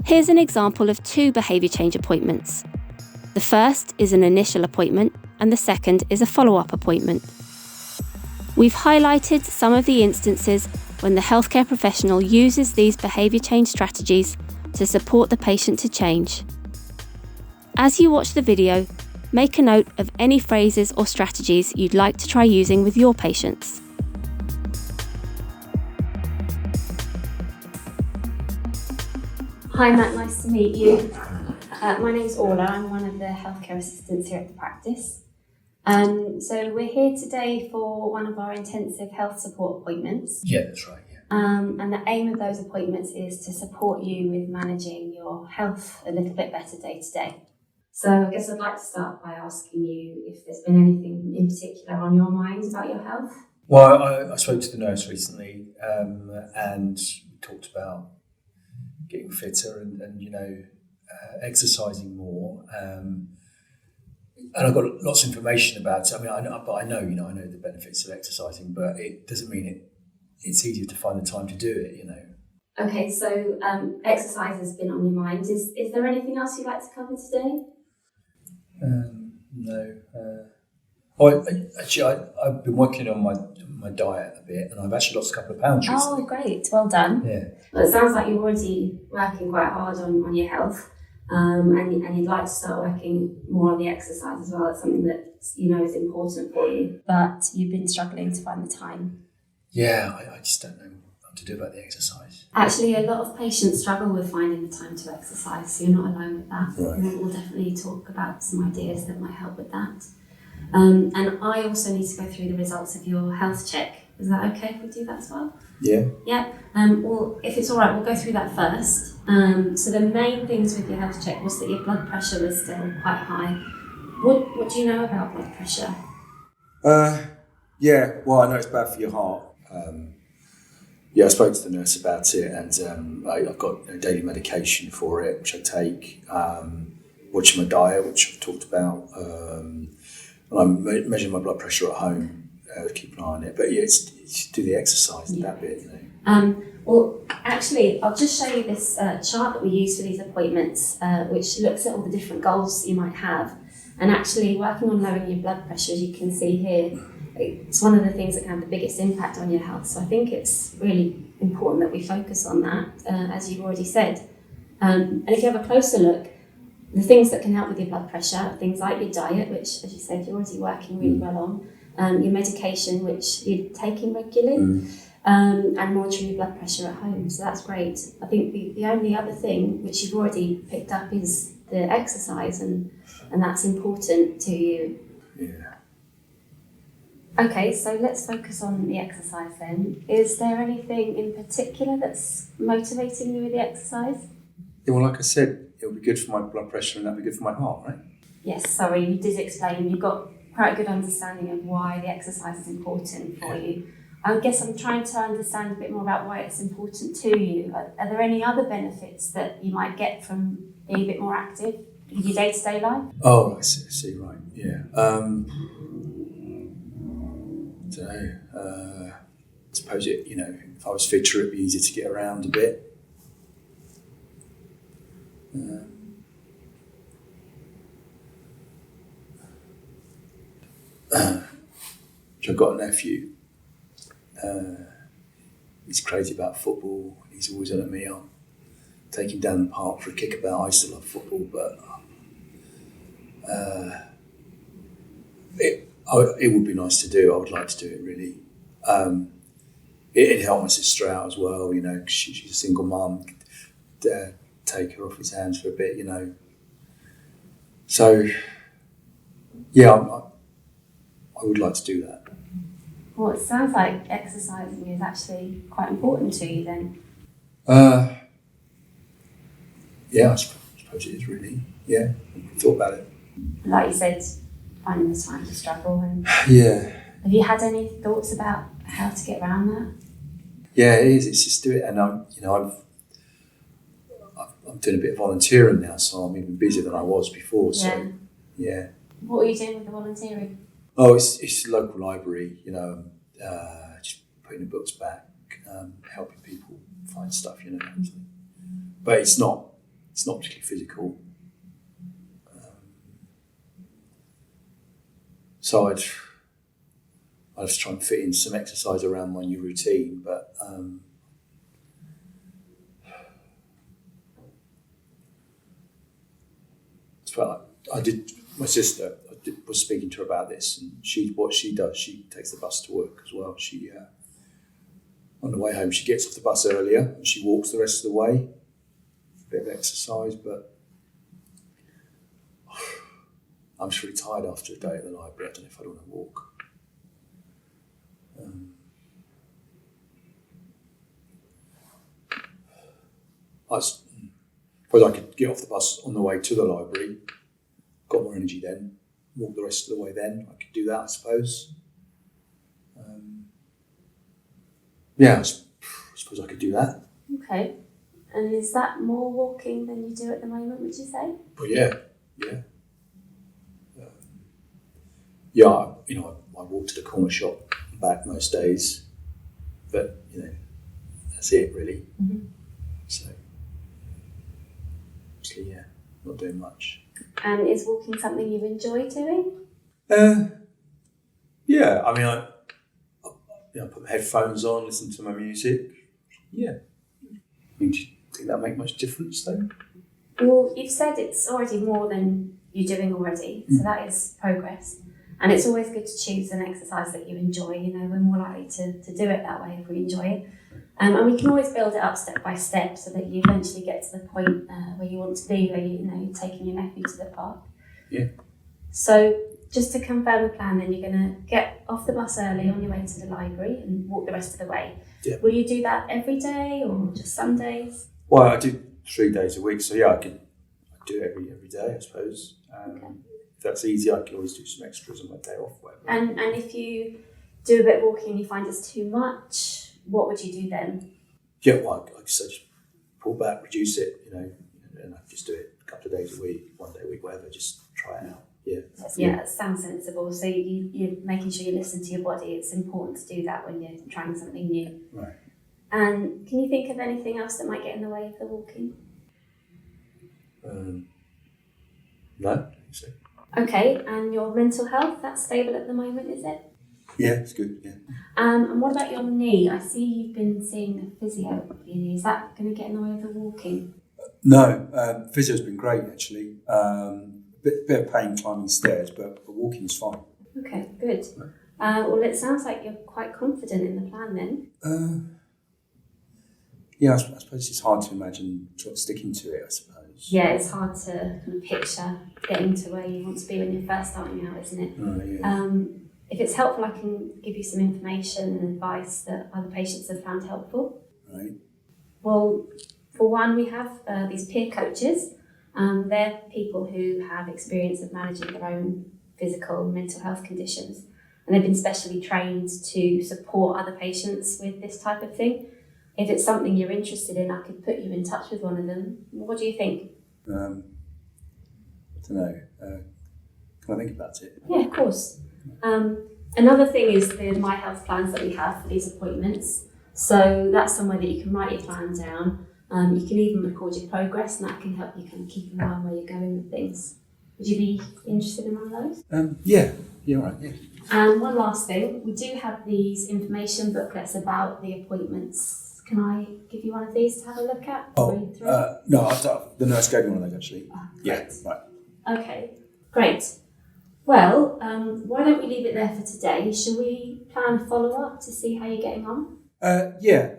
Here's an example of 2 behaviour change appointments. The first is an initial appointment and the second is a follow-up appointment. We've highlighted some of the instances when the healthcare professional uses these behaviour change strategies to support the patient to change. As you watch the video, make a note of any phrases or strategies you'd like to try using with your patients. Hi Matt, nice to meet you. My name's Orla, I'm one of the healthcare assistants here at the practice. So we're here today for one of our intensive health support appointments. Yeah, that's right. Yeah. And the aim of those appointments is to support you with managing your health a little bit better day to day. So I guess I'd like to start by asking you if there's been anything in particular on your mind about your health. Well, I spoke to the nurse recently, and we talked about getting fitter and exercising more. And I got lots of information about it. I mean, I know the benefits of exercising, but it doesn't mean it's easier to find the time to do it. Okay, so exercise has been on your mind. Is there anything else you'd like to cover today? No. I've been working on my diet a bit, and I've actually lost a couple of pounds recently. Oh, great! Well done. Yeah. Well, it sounds like you're already working quite hard on your health, and you'd like to start working more on the exercise as well. It's something that is important for you, but you've been struggling to find the time. Yeah, I just don't know what to do about the exercise. Actually, a lot of patients struggle with finding the time to exercise, so you're not alone with that. Right. We'll definitely talk about some ideas that might help with that. And I also need to go through the results of your health check. Is that okay if we do that as well? Yeah. Yeah. Well, if it's all right, we'll go through that first. So the main things with your health check was that your blood pressure was still quite high. What do you know about blood pressure? Yeah. Well, I know it's bad for your heart. I spoke to the nurse about it, and I've got daily medication for it, which I take. Watching my diet, which I've talked about. And I'm measuring my blood pressure at home, keep an eye on it. But yeah, it's do the exercise and that bit, Well, actually, I'll just show you this chart that we use for these appointments, which looks at all the different goals you might have. And actually, working on lowering your blood pressure, as you can see here, it's one of the things that can have the biggest impact on your health. So I think it's really important that we focus on that, as you've already said. And if you have a closer look, the things that can help with your blood pressure are things like your diet, which, as you said, you're already working really well on, your medication, which you're taking regularly, and monitoring your blood pressure at home. So that's great. I think the only other thing, which you've already picked up, is the exercise, and that's important to you. Yeah. Okay, so let's focus on the exercise then. Is there anything in particular that's motivating you with the exercise? Yeah, well, like I said, it'll be good for my blood pressure and that'll be good for my heart, right? Yes, sorry, you did explain. You've got quite a good understanding of why the exercise is important for you. I guess I'm trying to understand a bit more about why it's important to you. Are there any other benefits that you might get from being a bit more active in your day-to-day life? Oh, I see, right, yeah. I suppose if I was fitter, it'd be easier to get around a bit. I've got a nephew. He's crazy about football. He's always on at me. I'll take him down the park for a kickabout. I still love football, but it would be nice to do. I would like to do it really. It'd help my sister out as well. Cause she's a single mum. Take her off his hands for a bit. So yeah, I would like to do that. Well, it sounds like exercising is actually quite important to you then. Yeah, I suppose it is really. Yeah, I thought about it. Like you said, finding the time to struggle. And yeah. Have you had any thoughts about how to get around that? Yeah, it is. It's just do it, and I'm doing a bit of volunteering now, so I'm even busier than I was before. So yeah. What are you doing with the volunteering? Oh, it's a local library, just putting the books back, helping people find stuff, But it's not it's not particularly physical. So I'd just try and fit in some exercise around my new routine, but I did. My sister, was speaking to her about this, and what she does, she takes the bus to work as well. She on the way home, she gets off the bus earlier and she walks the rest of the way. A bit of exercise, but I'm just really tired after a day at the library. I don't know if I'd want to walk. I suppose I could get off the bus on the way to the library, got more energy then, walk the rest of the way then. I could do that, I suppose. I suppose I could do that. Okay. And is that more walking than you do at the moment, would you say? Well, yeah. I walk to the corner shop and back most days, but that's it really. Mm-hmm. So, obviously, not doing much. And is walking something you enjoy doing? Yeah, I mean, I put my headphones on, listen to my music. Yeah. I mean, do you think that'll make much difference though? Well, you've said it's already more than you're doing already, so that is progress. And it's always good to choose an exercise that you enjoy. We're more likely to do it that way if we enjoy it. And we can always build it up step by step so that you eventually get to the point where you want to be, where you're taking your nephew to the park. Yeah. So just to confirm the plan, then you're going to get off the bus early on your way to the library and walk the rest of the way. Yeah. Will you do that every day or just some days? Well, I do 3 days a week, so I do it every day, I suppose. Okay. If that's easy, I can always do some extras on my day off. Whatever. And if you do a bit of walking and you find it's too much, what would you do then? Yeah, well, I just pull back, reduce it, and I just do it a couple of days a week, 1 day a week, whatever, just try it out. Yeah. That sounds sensible. So you're making sure you listen to your body. It's important to do that when you're trying something new. Right. And can you think of anything else that might get in the way of the walking? No, I don't think so. Okay, and your mental health, that's stable at the moment, is it? Yeah, it's good, yeah. And what about your knee? I see you've been seeing a physio for your knee. Is that going to get in the way of the walking? No, physio's been great actually. Bit of pain climbing stairs, but walking's fine. Okay, good. Well, it sounds like you're quite confident in the plan then. Yeah, I suppose it's hard to imagine sticking to it, I suppose. Yeah, it's hard to kind of picture getting to where you want to be when you're first starting out, isn't it? Oh, yeah. If it's helpful, I can give you some information and advice that other patients have found helpful. Right. Well, for one, we have these peer coaches. They're people who have experience of managing their own physical and mental health conditions, and they've been specially trained to support other patients with this type of thing. If it's something you're interested in, I could put you in touch with one of them. What do you think? I don't know. Can I think about it? Yeah, of course. Another thing is the My Health plans that we have for these appointments. So that's somewhere that you can write your plan down. You can even record your progress, and that can help you kind of keep in mind where you're going with things. Would you be interested in one of those? Yeah, all right, yeah. And one last thing, we do have these information booklets about the appointments. Can I give you one of these to have a look at? No, the nurse gave me one of those actually. Oh, yeah, right. Okay, great. Well, why don't we leave it there for today? Shall we plan a follow-up to see how you're getting on? Yeah.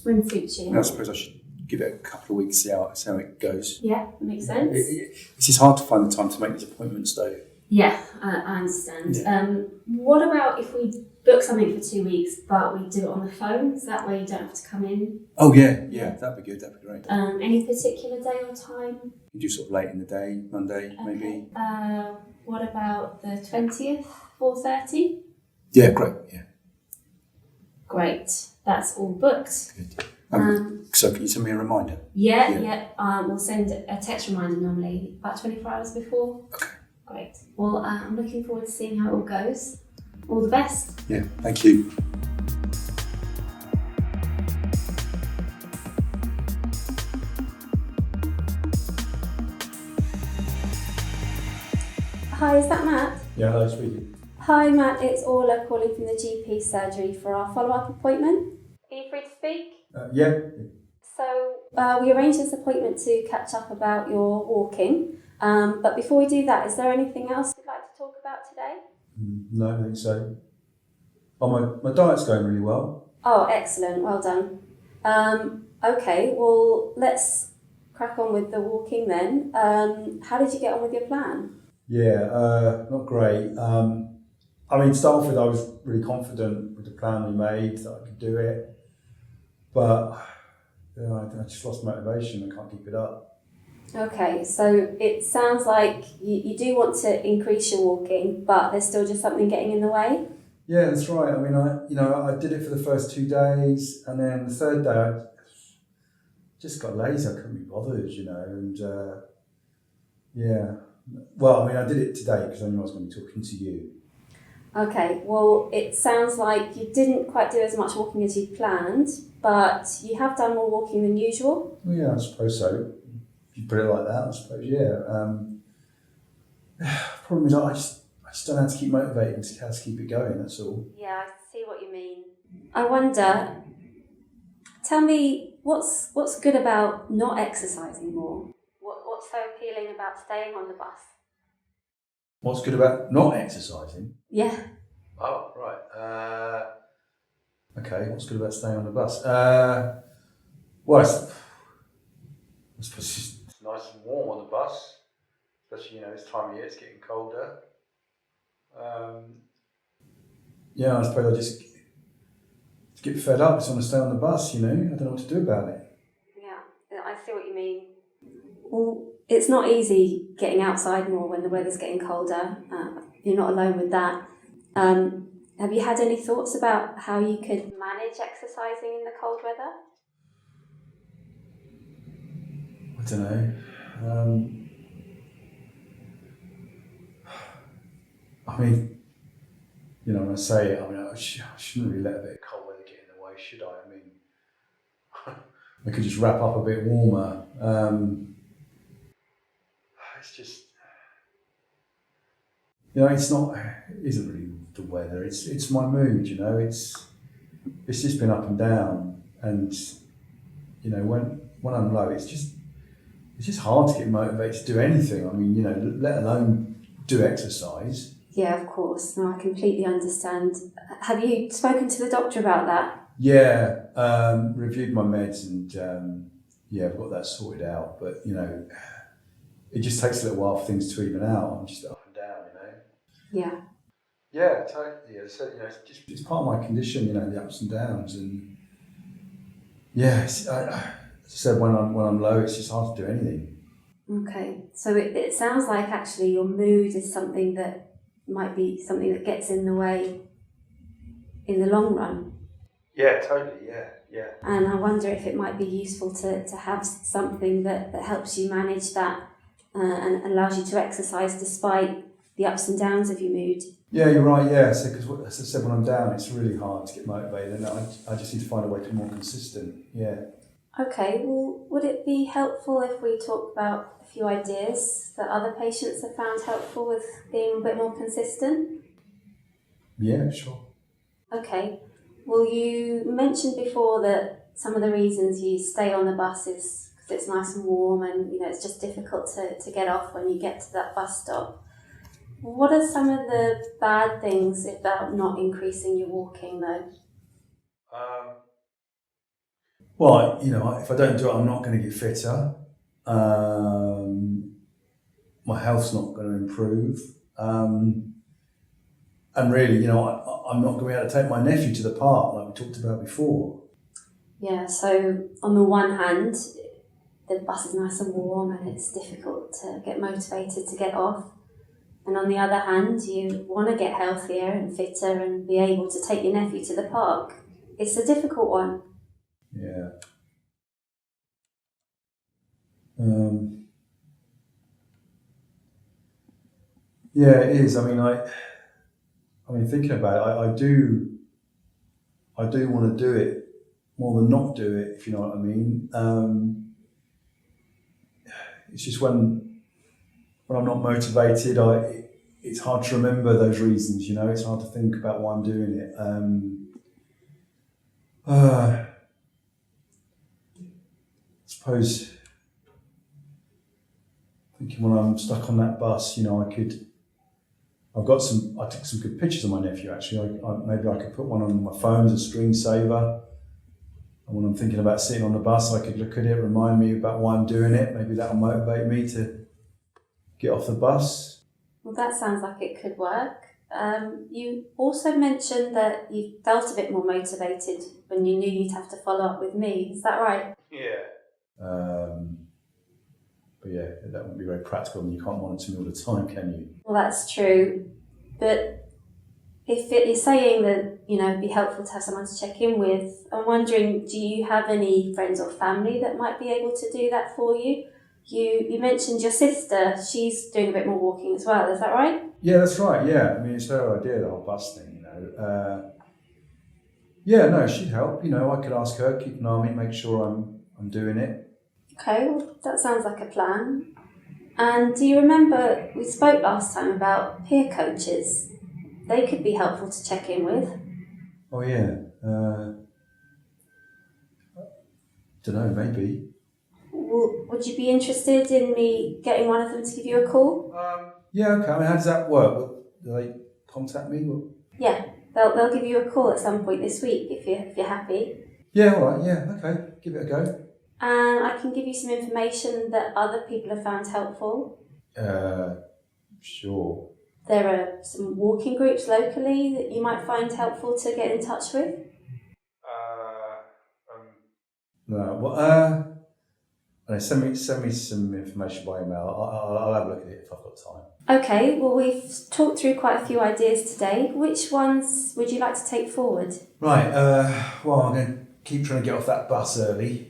When suits you. I suppose I should give it a couple of weeks, see how it goes. Yeah, makes sense. It's just hard to find the time to make these appointments though. Yeah, I understand. Yeah. What about if we book something for 2 weeks, but we do it on the phone, so that way you don't have to come in? Oh yeah, that'd be good, that'd be great. Any particular day or time? You do sort of late in the day, Monday, maybe? What about the 20th, 4:30? Yeah, great, yeah. Great, that's all booked. Good. So can you send me a reminder? Yeah. We'll send a text reminder normally about 24 hours before. Okay. Great. Well, I'm looking forward to seeing how it all goes. All the best. Yeah, thank you. Hi, is that Matt? Yeah, hello, speaking. Hi Matt, it's Orla calling from the GP surgery for our follow-up appointment. Are you free to speak? Yeah. So we arranged this appointment to catch up about your walking, but before we do that, is there anything else you'd like to talk about today? No, I don't think so. Oh, my diet's going really well. Oh, excellent, well done. Okay, well let's crack on with the walking then. How did you get on with your plan? Yeah, not great. I mean, to start off with, I was really confident with the plan we made that I could do it, but I just lost motivation. I can't keep it up. Okay, so it sounds like you do want to increase your walking, but there's still just something getting in the way? Yeah, that's right. I mean, I did it for the first 2 days, and then the third day I just got lazy. I couldn't be bothered, and yeah. Well, I mean, I did it today because I knew I was going to be talking to you. Okay, well, it sounds like you didn't quite do as much walking as you'd planned, but you have done more walking than usual. Well, yeah, I suppose so. If you put it like that, I suppose, yeah. Problem is, I just don't know how to keep motivated, how to keep it going, that's all. Yeah, I see what you mean. I wonder, tell me, what's good about not exercising more? What's so appealing about staying on the bus? What's good about not exercising? Yeah. Oh, right. Okay, what's good about staying on the bus? Well, I suppose it's nice and warm on the bus, especially, this time of year, it's getting colder. Yeah, I suppose I just get fed up. I just want to stay on the bus, I don't know what to do about it. Yeah, I see what you mean. Well, it's not easy getting outside more when the weather's getting colder. You're not alone with that. Have you had any thoughts about how you could manage exercising in the cold weather? I don't know. I mean, when I say it, I shouldn't really let a bit of cold weather get in the way, should I? I mean, I could just wrap up a bit warmer. It's just, it isn't really the weather. It's my mood. It's just been up and down, and when I'm low, it's just hard to get motivated to do anything. I mean, let alone do exercise. Yeah, of course. No, I completely understand. Have you spoken to the doctor about that? Yeah, reviewed my meds and I've got that sorted out. But it just takes a little while for things to even out. I'm just up and down, Yeah. Yeah, totally. So it's part of my condition, the ups and downs, and yeah, as I said, when I'm low, it's just hard to do anything. Okay, so it sounds like actually your mood is something that might be something that gets in the way in the long run. Yeah, totally. Yeah. And I wonder if it might be useful to have something that helps you manage that and allows you to exercise despite the ups and downs of your mood. Yeah, you're right. Yeah, so because as I said, when I'm down, it's really hard to get motivated, and I just need to find a way to be more consistent. Yeah. Okay, well, would it be helpful if we talk about a few ideas that other patients have found helpful with being a bit more consistent? Yeah, sure. Okay, well, you mentioned before that some of the reasons you stay on the bus is because it's nice and warm and, it's just difficult to get off when you get to that bus stop. What are some of the bad things about not increasing your walking, though? Well, if I don't do it, I'm not going to get fitter. My health's not going to improve. And really, I'm not going to be able to take my nephew to the park like we talked about before. Yeah, so on the one hand, the bus is nice and warm and it's difficult to get motivated to get off. And on the other hand, you want to get healthier and fitter and be able to take your nephew to the park. It's a difficult one. Yeah. Yeah, it is. I mean, thinking about it, I do want to do it more than not do it, if you know what I mean. It's just when I'm not motivated, it's hard to remember those reasons, you know, it's hard to think about why I'm doing it. I suppose thinking when I'm stuck on that bus, you know, I took some good pictures of my nephew actually. Maybe I could put one on my phone as a screensaver. And when I'm thinking about sitting on the bus, I could look at it, remind me about why I'm doing it. Maybe that'll motivate me to get off the bus. Well, that sounds like it could work. You also mentioned that you felt a bit more motivated when you knew you'd have to follow up with me. Is that right? Yeah. But yeah, that wouldn't be very practical and you can't monitor me all the time, can you? Well, that's true. But if it is saying that, you know, it'd be helpful to have someone to check in with, I'm wondering, do you have any friends or family that might be able to do that for you? You mentioned your sister, she's doing a bit more walking as well, is that right? Yeah, that's right, yeah. I mean, it's her idea, the whole bus thing, you know. Yeah, no, she'd help, you know, I could ask her, keep an eye on me, make sure I'm doing it. Okay, well, that sounds like a plan. And do you remember we spoke last time about peer coaches? They could be helpful to check in with. Oh yeah, don't know, maybe. Well, would you be interested in me getting one of them to give you a call? Yeah, okay. I mean, how does that work? Do they contact me? Yeah, they'll give you a call at some point this week if you're happy. Yeah, all right. Yeah, okay. Give it a go. And I can give you some information that other people have found helpful. Sure. There are some walking groups locally that you might find helpful to get in touch with. No. Well, send me some information by email. I'll have a look at it if I've got time. Okay. Well, we've talked through quite a few ideas today. Which ones would you like to take forward? Right. Well, I'm going to keep trying to get off that bus early.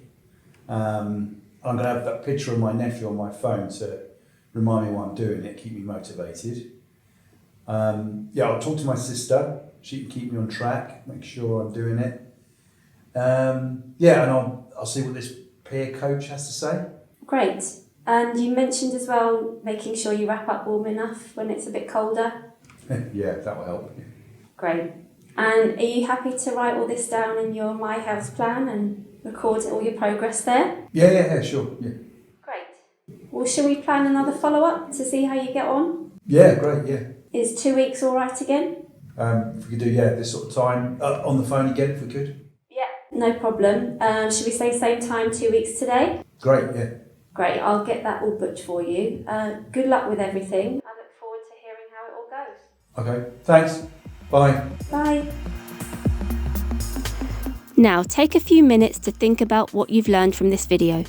I'm going to have that picture of my nephew on my phone to remind me why I'm doing it, keep me motivated. Yeah, I'll talk to my sister. She can keep me on track, make sure I'm doing it. Yeah, and I'll see what this peer coach has to say. Great. And you mentioned as well making sure you wrap up warm enough when it's a bit colder. Yeah, that will help. Great. And are you happy to write all this down in your My House plan and record all your progress there? Yeah, sure. Yeah. Great. Well, shall we plan another follow-up to see how you get on? Yeah, great, yeah. Is 2 weeks all right again? If we could do, this sort of time, on the phone again if we could. Yeah, no problem. Should we say same time 2 weeks today? Great, yeah. Great, I'll get that all booked for you. Good luck with everything. I look forward to hearing how it all goes. Okay, thanks. Bye. Bye. Now take a few minutes to think about what you've learned from this video.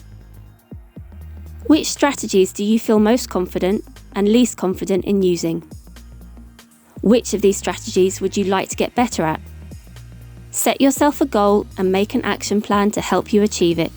Which strategies do you feel most confident and least confident in using? Which of these strategies would you like to get better at? Set yourself a goal and make an action plan to help you achieve it.